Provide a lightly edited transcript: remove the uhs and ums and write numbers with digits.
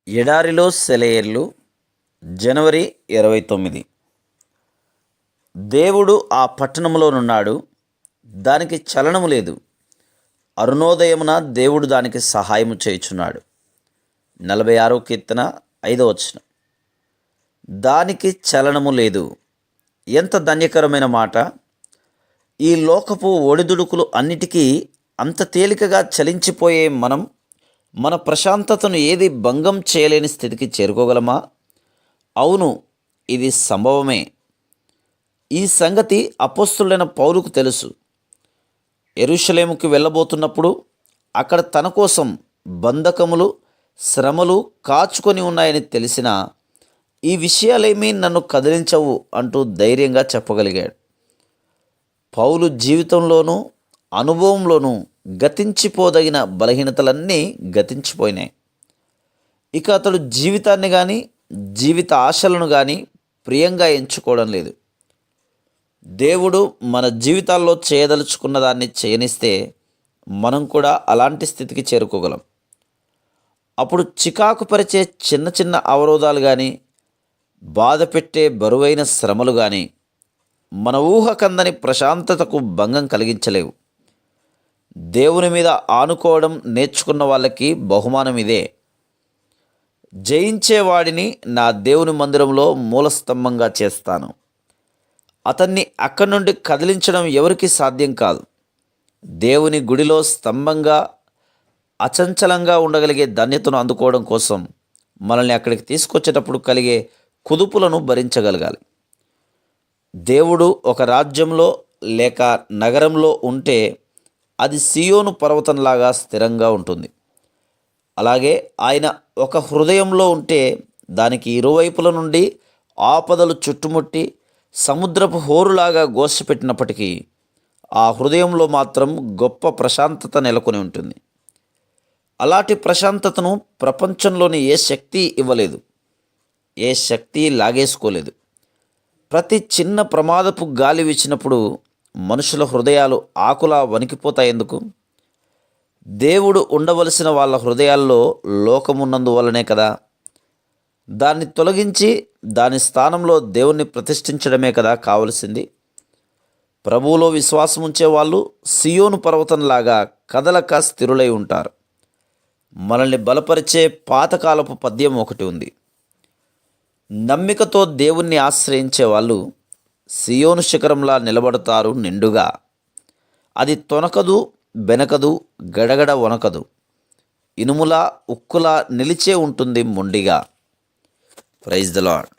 ఎడారిలో సెలయేర్లు జనవరి 29. దేవుడు ఆ పట్టణంలోనున్నాడు, దానికి చలనము లేదు. అరుణోదయమున దేవుడు దానికి సహాయము చేయుచున్నాడు. 46వ కీర్తన 5వ వచనం. దానికి చలనము లేదు. ఎంత ధన్యకరమైన మాట! ఈ లోకపు ఒడిదుడుకులు అన్నిటికీ అంత తేలికగా చలించిపోయే మనం మన ప్రశాంతతను ఏది భంగం చేయలేని స్థితికి చేరుకోగలమా? అవును, ఇది సంభవమే. ఈ సంగతి అపోస్తలుడైన పౌలుకు తెలుసు. యెరూషలేముకు వెళ్ళబోతున్నప్పుడు అక్కడ తన కోసం బంధకములు, శ్రమలు కాచుకొని ఉన్నాయని తెలిసినా ఈ విషయాలేమీ నన్ను కదిలించవు అంటూ ధైర్యంగా చెప్పగలిగాడు. పౌలు జీవితంలోనూ అనుభవంలోనూ గతించిపోదగిన బలహీనతలన్నీ గతించిపోయినాయి. ఇక అతడు జీవితాన్ని కానీ జీవిత ఆశలను కానీ ప్రియంగా ఎంచుకోవడం లేదు. దేవుడు మన జీవితాల్లో చేయదలుచుకున్న దాన్ని చేయనిస్తే మనం కూడా అలాంటి స్థితికి చేరుకోగలం. అప్పుడు చికాకు పరిచే చిన్న చిన్న అవరోధాలు కానీ, బాధ పెట్టే బరువైన శ్రమలు కానీ మన ఊహకందని ప్రశాంతతకు భంగం కలిగించలేవు. దేవుని మీద ఆనుకోవడం నేర్చుకున్న వాళ్ళకి బహుమానం ఇదే. జయించేవాడిని నా దేవుని మందిరంలో మూలస్తంభంగా చేస్తాను. అతన్ని అక్కడి నుండి కదిలించడం ఎవరికీ సాధ్యం కాదు. దేవుని గుడిలో స్తంభంగా అచంచలంగా ఉండగలిగే ధన్యతను అందుకోవడం కోసం మనల్ని అక్కడికి తీసుకొచ్చేటప్పుడు కలిగే కుదుపులను భరించగలగాలి. దేవుడు ఒక రాజ్యంలో లేక నగరంలో ఉంటే అది సియోను పర్వతంలాగా స్థిరంగా ఉంటుంది. అలాగే ఆయన ఒక హృదయంలో ఉంటే దానికి ఇరువైపుల నుండి ఆపదలు చుట్టుముట్టి సముద్రపు హోరులాగా గోసిపెట్టినప్పటికీ ఆ హృదయంలో మాత్రం గొప్ప ప్రశాంతత నెలకొని ఉంటుంది. అలాంటి ప్రశాంతతను ప్రపంచంలోని ఏ శక్తి ఇవ్వలేదు, ఏ శక్తి లాగేసుకోలేదు. ప్రతి చిన్న ప్రమాదపు గాలి వీచినప్పుడు మనుషుల హృదయాలు ఆకులా వణికిపోతాయెందుకు? దేవుడు ఉండవలసిన వాళ్ళ హృదయాల్లో లోకమున్నందువల్లనే కదా. దాన్ని తొలగించి దాని స్థానంలో దేవుణ్ణి ప్రతిష్ఠించడమే కదా కావలసింది. ప్రభువులో విశ్వాసం ఉంచే వాళ్ళు సియోను పర్వతంలాగా కదలక స్థిరులై ఉంటారు. మనల్ని బలపరిచే పాతకాలపు పద్యం ఒకటి ఉంది. నమ్మికతో దేవుణ్ణి ఆశ్రయించే వాళ్ళు సియోను శిఖరంలా నిలబడతారు నిండుగా. అది తొనకదు, బెనకదు, గడగడ వనకదు. ఇనుములా ఉక్కులా నిలిచే ఉంటుంది మొండిగా. Praise the lord.